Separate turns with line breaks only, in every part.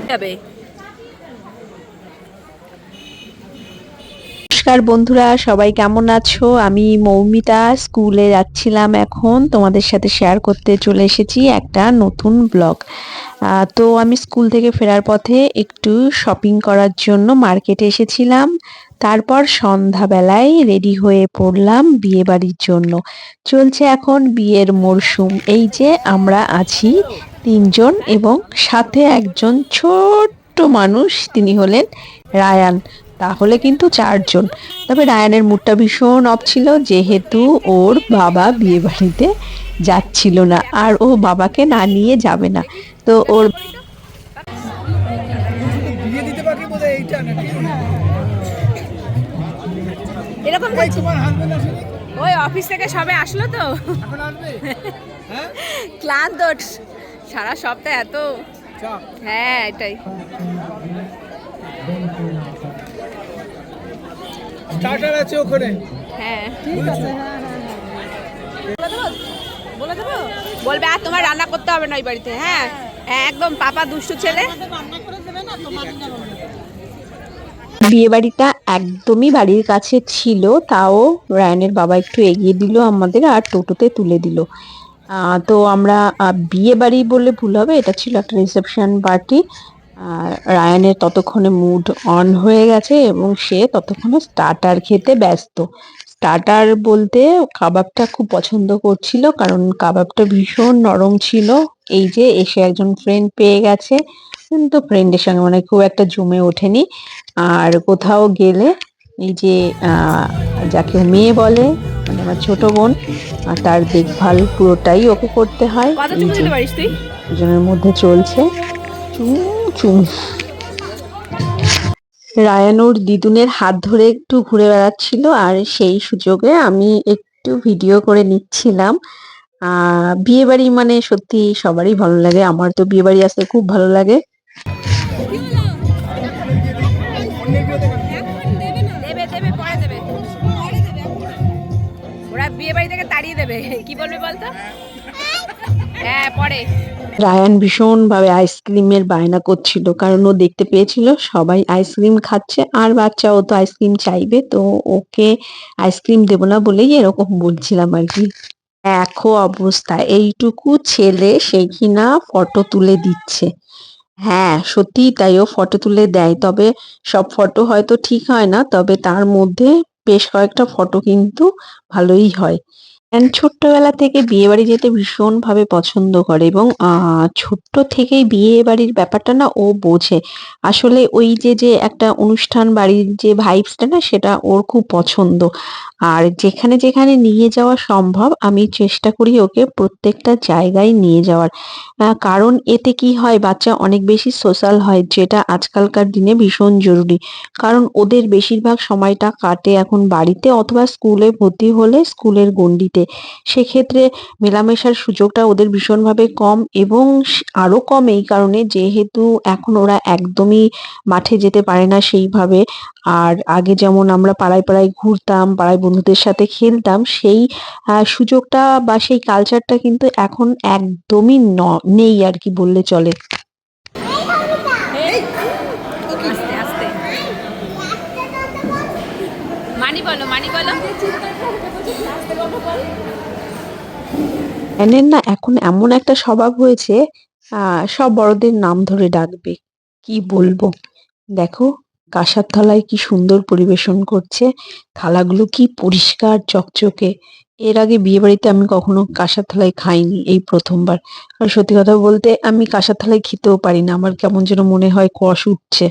যাবে।
নমস্কার বন্ধুরা, সবাই কেমন আছো? আমি মৌমিতা স্কুলে যাচ্ছিলাম, এখন তোমাদের সাথে শেয়ার করতে চলে এসেছি একটা নতুন ব্লগ। তো আমি স্কুল থেকে ফেরার পথে একটু শপিং করার জন্য মার্কেটে এসেছিলাম। তারপর সন্ধ্যাবেলায় রেডি হয়ে পড়লাম বিয়ে বাড়ির জন্য। চলছে এখন বিয়ের মরশুম। এই যে আমরা আছি তিনজন এবং সাথে একজন ছোট্ট মানুষ, তিনি হলেন রায়ান। তাহলে কিন্তু চারজন। তবে রায়ানের মুডটা ভীষণ অফ ছিল, যেহেতু ওর বাবা বিয়ে বাড়িতে যাচ্ছিল না, আর ও বাবাকে না নিয়ে যাবে না। তো ওর
এরকম ওই অফিস থেকে সবে আসলো তো, ক্লান্ত সারা সপ্তাহ এত। হ্যাঁ, এটাই।
স্টার্টার আছে ওখানে।
হ্যাঁ, ঠিক আছে। বলে দেবো, বলবে আর তোমার রান্না করতে হবে না ওই বাড়িতে। হ্যাঁ, একদম পাপা দুষ্টু ছেলে।
বিয়ে বাড়িটা একদমই বাড়ির কাছে ছিল, তাও রায়ানের বাবা একটু এগিয়ে দিল আমাদের আর টোটোতে তুলে দিল। তো আমরা বিয়ে বাড়ি বললে ভুল হবে, এটা ছিল একটা রিসেপশন পার্টি। রায়ানের ততক্ষণে মুড অন হয়ে গেছে এবং সে ততক্ষণে স্টার্টার খেতে ব্যস্ত। স্টার্টার বলতে কাবাবটা খুব পছন্দ করছিল, কারণ কাবাবটা ভীষণ নরম ছিল। এই যে এসে একজন ফ্রেন্ড পেয়ে গেছে, কিন্তু ফ্রেন্ডের সঙ্গে মানে খুব একটা জমে ওঠেনি। আর কোথাও গেলে এই যে যাকে মেয়ে বলে, মানে আমার ছোট বোন, তার দেখভাল পুরোটাই ওকে করতে হয়। এই যে দুজনের মধ্যে চলছে চুম চুম। রায়ান ওর দিদুনের হাত ধরে একটু ঘুরে বেড়াচ্ছিল, আর সেই সুযোগে আমি একটু ভিডিও করে নিচ্ছিলাম। বিয়ে বাড়ি মানে সত্যি সবারই ভালো লাগে, আমার তো বিয়ে বাড়ি আসতে খুব ভালো লাগে।
ওরা বিয়ে বাড়ি থেকে তাড়িয়ে দেবে, কি বলবে বলতো? হ্যাঁ, পরে
রায়ান ভীষণ ভাবে আইসক্রিমের বায়না করছিল, কারণ ও দেখতে পেয়েছিল সবাই আইসক্রিম খাচ্ছে আর বাচ্চাও তো আইসক্রিম চাইবে, তো ওকে আইসক্রিম দেবো না বলেই এরকম বলছিলাম আর কি। দেখো অবস্থা, এইটুকু ছেলে সে কিনা ফটো তুলে দিচ্ছে। হ্যাঁ সত্যিই তাই, ও ফটো তুলে দেয়, তবে সব ফটো হয়তো ঠিক হয় না, তবে তার মধ্যে বেশ কয়েকটা ফটো কিন্তু ভালোই হয়। ছোট্টবেলা থেকে বিয়ে বাড়ি যেতে ভীষণ ভাবে পছন্দ করে এবং ছোট্ট থেকেই বিয়ে বাড়ির ব্যাপারটা না ও বোঝে। আসলে ওই যে যে একটা অনুষ্ঠান বাড়ির যে ভাইবসটা না, সেটা ওর খুব পছন্দ। আর যেখানে যেখানে নিয়ে যাওয়া সম্ভব আমি চেষ্টা করি ওকে প্রত্যেকটা জায়গায় নিয়ে যাওয়ার। কারণ এতে কি হয়, বাচ্চা অনেক বেশি সোশ্যাল হয়, যেটা আজকালকার দিনে ভীষণ জরুরি। কারণ ওদের বেশিরভাগ সময়টা কাটে এখন বাড়িতে অথবা স্কুলে ভর্তি হলে স্কুলের গণ্ডিতে। সেক্ষেত্রে মেলামেশার সুযোগটা ওদের ভীষণভাবে কম, এবং আরো কম এই কারণে যেহেতু এখন ওরা একদমই মাঠে যেতে পারে না সেইভাবে। আর আগে যেমন আমরা পাড়ায় পাড়ায় ঘুরতাম, পাড়ায় বন্ধুদের সাথে খেলতাম, সেই সুযোগটা বা সেই কালচারটা কিন্তু এখন একদমই নেই আর কি বললে চলে।
আস্তে আস্তে মানি বলো, মানি বলো।
এনের না এখন এমন একটা স্বভাব হয়েছে, সব বড়দের নাম ধরে ডাকবে। কি বলবো, দেখো কাঁসার থালায় কি সুন্দর পরিবেশন করছে, থালাগুলো কি পরিষ্কার চকচকে। এর আগে বিয়ে বাড়িতে আমি কখনো কাঁসার থালায় খাইনি, এই প্রথমবার। আর সত্যি কথা বলতে আমি কাঁসার থালায় খেতেও পারি না, আমার কেমন যেন মনে হয় কষ উঠছে।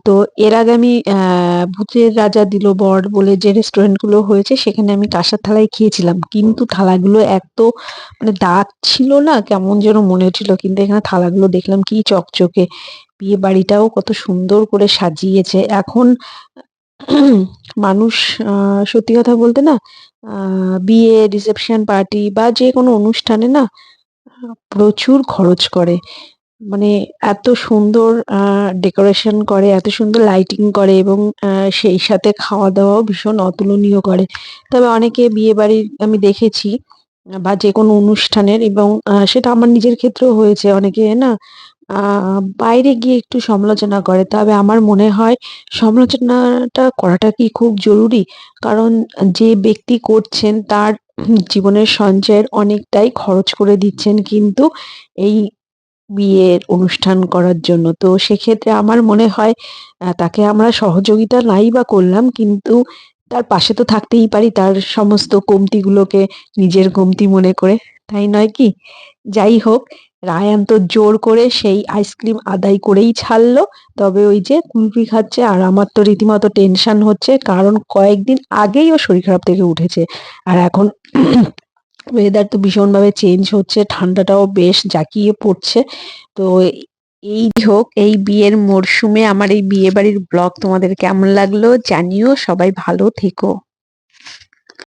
তো এর আগে আমি ভূতের রাজা দিল বর বলে যে রেস্টুরেন্ট গুলো হয়েছে, সেখানে আমি কাঁসার থালায় খেয়েছিলাম, কিন্তু থালাগুলো এত মানে দাগ ছিল না, কেমন যেন মনে হচ্ছিল। কিন্তু এখানে থালাগুলো দেখলাম কি চকচকে। বিয়ে বাড়িটাও কত সুন্দর করে সাজিয়েছে এখন। মানুষ সত্যি কথা বলতে না, বিয়ে রিসেপশন পার্টি বা যে কোনো অনুষ্ঠানে না প্রচুর খরচ করে। মানে এত সুন্দর ডেকোরেশন করে, এত সুন্দর লাইটিং করে, এবং সেই সাথে খাওয়া দাওয়াও ভীষণ অতুলনীয় করে। তবে অনেকে বিয়ে বাড়ির আমি দেখেছি বা যে কোনো অনুষ্ঠানের, এবং সেটা আমার নিজের ক্ষেত্রেও হয়েছে, অনেকে না বাইরে গিয়ে একটু সমালোচনা করে, তবে আমার মনে হয় সমালোচনাটা করাটা কি খুব জরুরি? কারণ যে ব্যক্তি করছেন তার জীবনের সঞ্চয়ের অনেকটাই খরচ করে দিচ্ছেন কিন্তু এই বিয়ের অনুষ্ঠান করার জন্য। তো সেক্ষেত্রে আমার মনে হয় তাকে আমরা সহযোগিতা নাই বা করলাম, কিন্তু তার পাশে তো থাকতেই পারি তার সমস্ত কমতিগুলোকে নিজের কমতি মনে করে, তাই নয় কি? যাই হোক, রায়ান তো জোর করে সেই আইসক্রিম আদায় করেই ছাড়লো। তবে ওই যে কুলফি খাচ্ছে আর আমার তো রীতিমতো টেনশন হচ্ছে, কারণ কয়েকদিন আগেই ও শরীর খারাপ থেকে উঠেছে। আর এখন ওয়েদার তো ভীষণভাবে চেঞ্জ হচ্ছে, ঠান্ডাটাও বেশ জাঁকিয়ে পড়ছে। তো এই হোক, এই বিয়ের মরশুমে আমার এই বিয়ে বাড়ির ব্লগ তোমাদের কেমন লাগলো জানিও। সবাই ভালো থেকো।